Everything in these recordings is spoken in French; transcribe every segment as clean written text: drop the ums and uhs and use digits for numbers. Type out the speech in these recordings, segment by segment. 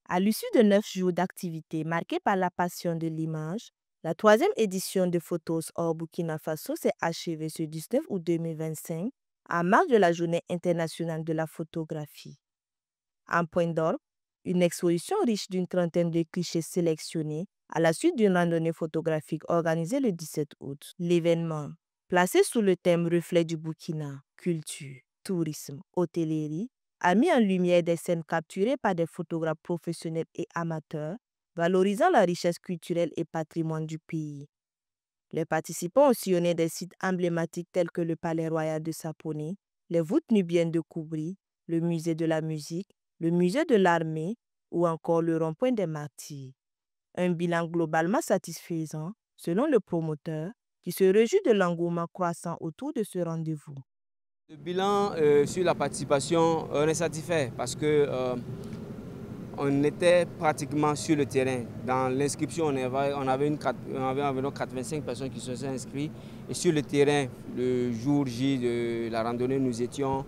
À l'issue de 9 jours d'activité marqués par la passion de l'image, la troisième édition de Photos hors Burkina Faso s'est achevée ce 19 août 2025 en marge de la Journée internationale de la photographie. En point d'orgue, une exposition riche d'une trentaine de clichés sélectionnés à la suite d'une randonnée photographique organisée le 17 août. L'événement, placé sous le thème Reflet du Burkina, culture, tourisme, hôtellerie, a mis en lumière des scènes capturées par des photographes professionnels et amateurs, valorisant la richesse culturelle et patrimoine du pays. Les participants ont sillonné des sites emblématiques tels que le Palais royal de Saponé, les voûtes nubiennes de Koubri, le musée de la musique, le musée de l'armée ou encore le rond-point des Martyrs. Un bilan globalement satisfaisant, selon le promoteur, qui se réjouit de l'engouement croissant autour de ce rendez-vous. Le bilan sur la participation, on est satisfait parce que on était pratiquement sur le terrain. Dans l'inscription, on avait environ 85 personnes qui se sont inscrites. Et sur le terrain, le jour J de la randonnée, nous étions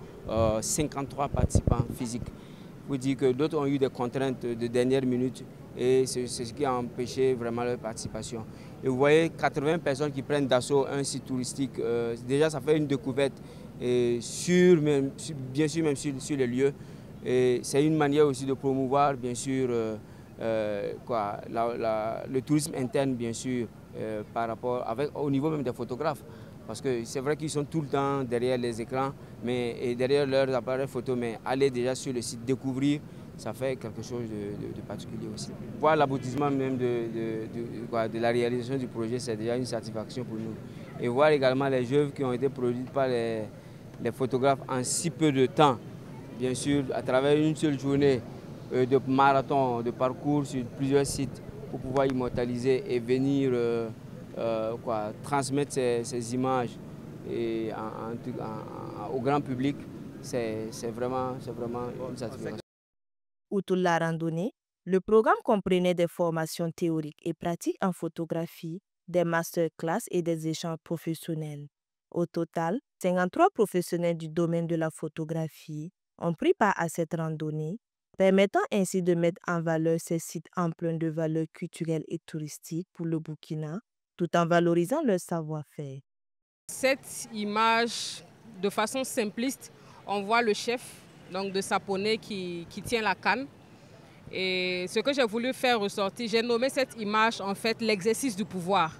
53 participants physiques. Il faut dire que d'autres ont eu des contraintes de dernière minute et c'est ce qui a empêché vraiment leur participation. Et vous voyez, 80 personnes qui prennent d'assaut un site touristique, déjà ça fait une découverte et bien sûr même sur les lieux. Et c'est une manière aussi de promouvoir, bien sûr, le tourisme interne, bien sûr, au niveau même des photographes. Parce que c'est vrai qu'ils sont tout le temps derrière les écrans et derrière leurs appareils photo, mais aller déjà sur le site, découvrir, ça fait quelque chose de particulier aussi. Voir l'aboutissement même de la réalisation du projet, c'est déjà une satisfaction pour nous. Et voir également les œuvres qui ont été produites par les photographes en si peu de temps. Bien sûr, à travers une seule journée de marathon, de parcours sur plusieurs sites pour pouvoir immortaliser et venir transmettre ces images au grand public, c'est vraiment une satisfaction. Outre la randonnée, le programme comprenait des formations théoriques et pratiques en photographie, des masterclass et des échanges professionnels. Au total, 53 professionnels du domaine de la photographie ont pris part à cette randonnée, permettant ainsi de mettre en valeur ces sites empreints de valeurs culturelles et touristiques pour le Burkina, tout en valorisant leur savoir-faire. Cette image, de façon simpliste, on voit le chef donc de Saponé qui tient la canne. Et ce que j'ai voulu faire ressortir, j'ai nommé cette image en fait l'exercice du pouvoir.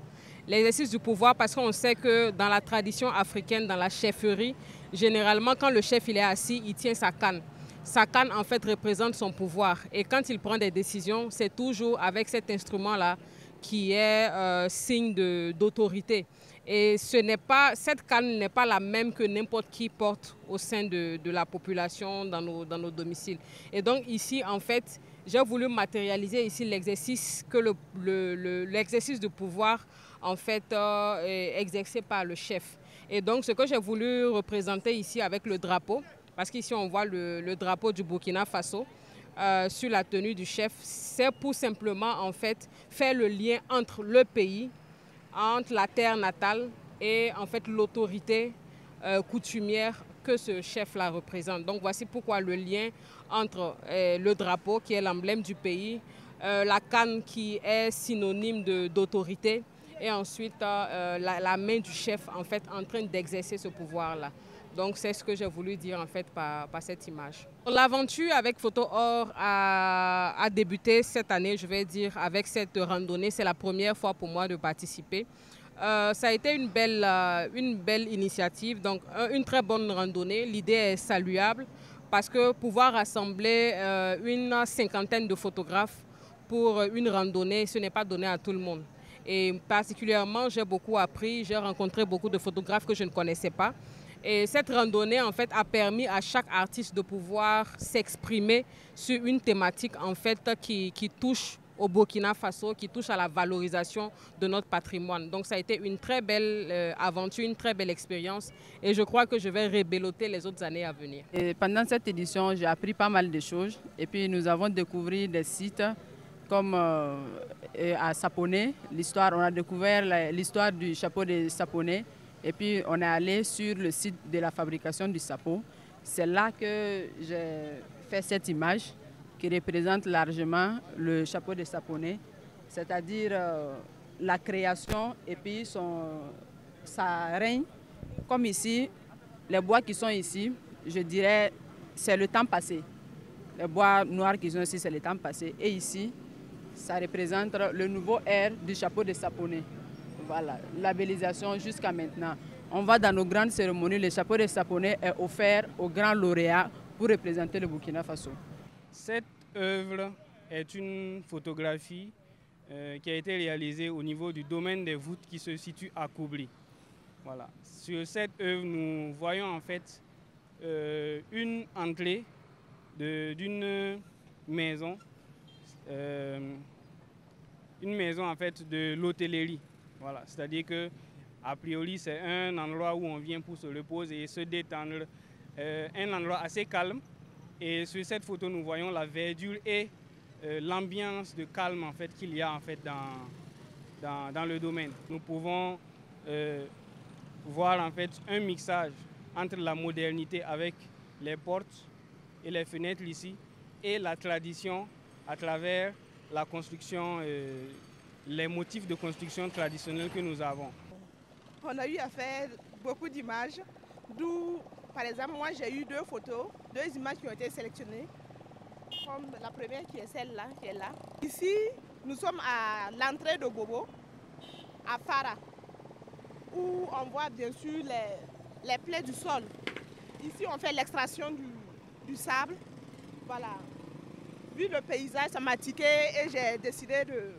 L'exercice du pouvoir parce qu'on sait que dans la tradition africaine, dans la chefferie, généralement quand le chef il est assis, il tient sa canne. Sa canne en fait représente son pouvoir et quand il prend des décisions, c'est toujours avec cet instrument-là qui est signe d'autorité. Et cette canne n'est pas la même que n'importe qui porte au sein de la population dans nos domiciles. Et donc ici, en fait, j'ai voulu matérialiser ici l'exercice l'exercice de pouvoir en fait exercé par le chef. Et donc ce que j'ai voulu représenter ici avec le drapeau, parce qu'ici on voit le drapeau du Burkina Faso sur la tenue du chef, c'est pour simplement en fait faire le lien entre le pays, entre la terre natale et en fait l'autorité coutumière que ce chef-là représente. Donc voici pourquoi le lien entre le drapeau qui est l'emblème du pays, la canne qui est synonyme d'autorité et ensuite la main du chef en fait en train d'exercer ce pouvoir-là. Donc c'est ce que j'ai voulu dire en fait par cette image. L'aventure avec Photo Or a débuté cette année, je vais dire, avec cette randonnée. C'est la première fois pour moi de participer. Ça a été une belle initiative, donc une très bonne randonnée. L'idée est saluable parce que pouvoir rassembler une cinquantaine de photographes pour une randonnée, ce n'est pas donné à tout le monde. Et particulièrement, j'ai beaucoup appris, j'ai rencontré beaucoup de photographes que je ne connaissais pas. Et cette randonnée, en fait, a permis à chaque artiste de pouvoir s'exprimer sur une thématique, en fait, qui touche au Burkina Faso, qui touche à la valorisation de notre patrimoine. Donc ça a été une très belle aventure, une très belle expérience et je crois que je vais rebelloter les autres années à venir. Et pendant cette édition, j'ai appris pas mal de choses et puis nous avons découvert des sites comme à Saponé, on a découvert l'histoire du chapeau de Saponé et puis on est allé sur le site de la fabrication du chapeau. C'est là que j'ai fait cette image. qui représente largement le chapeau de Saponné, c'est-à-dire la création et puis sa règne. Comme ici, les bois qui sont ici, je dirais, c'est le temps passé. Les bois noirs qui sont ici, c'est le temps passé. Et ici, ça représente le nouveau ère du chapeau de Saponné. Voilà, labellisation jusqu'à maintenant. On va dans nos grandes cérémonies, le chapeau de Saponné est offert aux grands lauréats pour représenter le Burkina Faso. Cette œuvre est une photographie qui a été réalisée au niveau du domaine des voûtes qui se situe à Koubli. Voilà. Sur cette œuvre, nous voyons en fait une entrée d'une maison, en fait de l'hôtellerie. Voilà. C'est-à-dire que a priori c'est un endroit où on vient pour se reposer et se détendre, un endroit assez calme. Et sur cette photo, nous voyons la verdure et l'ambiance de calme en fait qu'il y a en fait dans le domaine. Nous pouvons voir en fait un mixage entre la modernité avec les portes et les fenêtres ici et la tradition à travers la construction, les motifs de construction traditionnels que nous avons. On a eu à faire beaucoup d'images, d'où par exemple moi j'ai eu 2 photos, 2 images qui ont été sélectionnées, comme la première qui est celle-là, qui est là. Ici, nous sommes à l'entrée de Bobo, à Fara, où on voit bien sûr les plaies du sol. Ici, on fait l'extraction du sable. Voilà. Vu le paysage, ça m'a tiqué et j'ai décidé de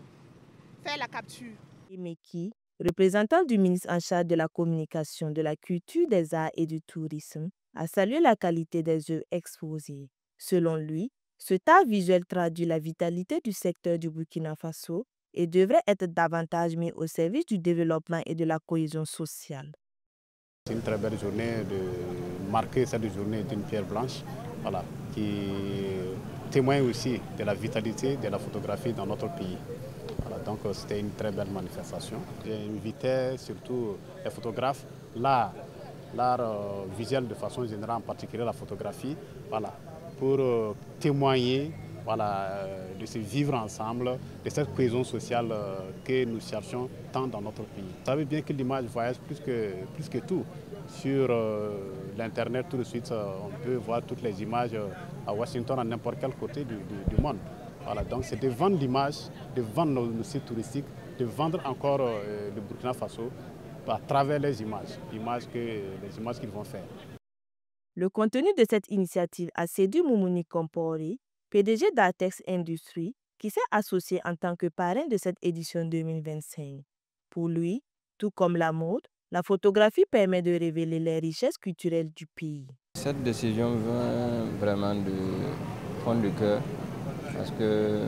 faire la capture. Meki, représentant du ministre en charge de la communication, de la culture, des arts et du tourisme, a salué la qualité des œuvres exposées. Selon lui, cet art visuel traduit la vitalité du secteur du Burkina Faso et devrait être davantage mis au service du développement et de la cohésion sociale. C'est une très belle journée de marquer cette journée d'une pierre blanche, voilà, qui témoigne aussi de la vitalité de la photographie dans notre pays. Voilà, donc c'était une très belle manifestation. J'ai invité surtout les photographes, l'art visuel de façon générale, en particulier la photographie, voilà, pour témoigner voilà, de ce vivre ensemble, de cette cohésion sociale que nous cherchons tant dans notre pays. Vous savez bien que l'image voyage plus que tout. Sur l'Internet, tout de suite, on peut voir toutes les images à Washington, à n'importe quel côté du monde. Voilà, donc c'est de vendre l'image, de vendre nos sites touristiques, de vendre encore le Burkina Faso à travers les images qu'ils vont faire. Le contenu de cette initiative a séduit Moumouni Kompori, PDG d'Artex Industries, qui s'est associé en tant que parrain de cette édition 2025. Pour lui, tout comme la mode, la photographie permet de révéler les richesses culturelles du pays. Cette décision vient vraiment du fond du cœur, parce que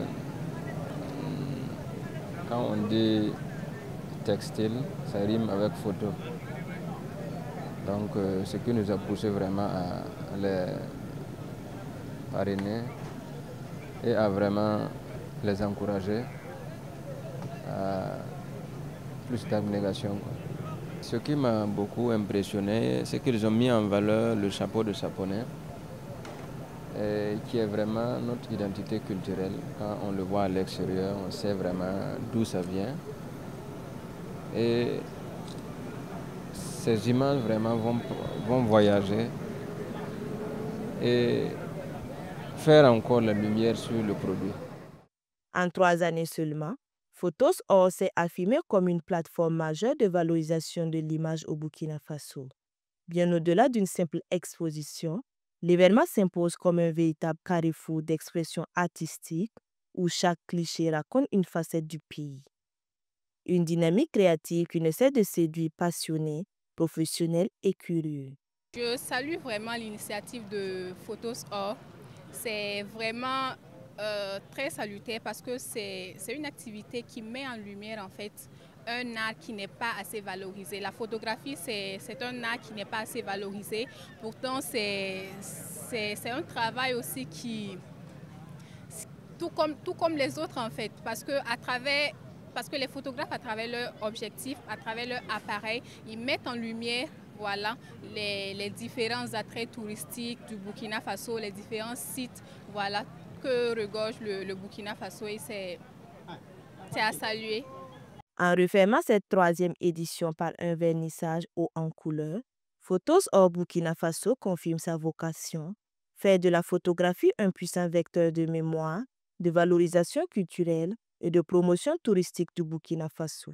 quand on dit textile, ça rime avec photo. Donc ce qui nous a poussé vraiment à les parrainer et à vraiment les encourager à plus d'abnégation. Ce qui m'a beaucoup impressionné, c'est qu'ils ont mis en valeur le chapeau de Saponné, qui est vraiment notre identité culturelle. Quand on le voit à l'extérieur, on sait vraiment d'où ça vient. Et ces images vraiment vont voyager et faire encore la lumière sur le produit. En 3 années seulement, Photos Or s'est affirmé comme une plateforme majeure de valorisation de l'image au Burkina Faso. Bien au-delà d'une simple exposition, l'événement s'impose comme un véritable carrefour d'expression artistique où chaque cliché raconte une facette du pays. Une dynamique créative qui ne cesse de séduire passionnés, professionnels et curieux. Je salue vraiment l'initiative de Photos Or. C'est vraiment très salutaire parce que c'est une activité qui met en lumière en fait un art qui n'est pas assez valorisé. La photographie, c'est un art qui n'est pas assez valorisé. Pourtant, c'est un travail aussi qui, tout comme les autres en fait, parce que les photographes, à travers leur objectif, à travers leur appareil, ils mettent en lumière voilà, les différents attraits touristiques du Burkina Faso, les différents sites voilà, que regorge le Burkina Faso et c'est à saluer. En refermant cette troisième édition par un vernissage haut en couleur, Photos hors Burkina Faso confirme sa vocation, faire de la photographie un puissant vecteur de mémoire, de valorisation culturelle et de promotion touristique du Burkina Faso.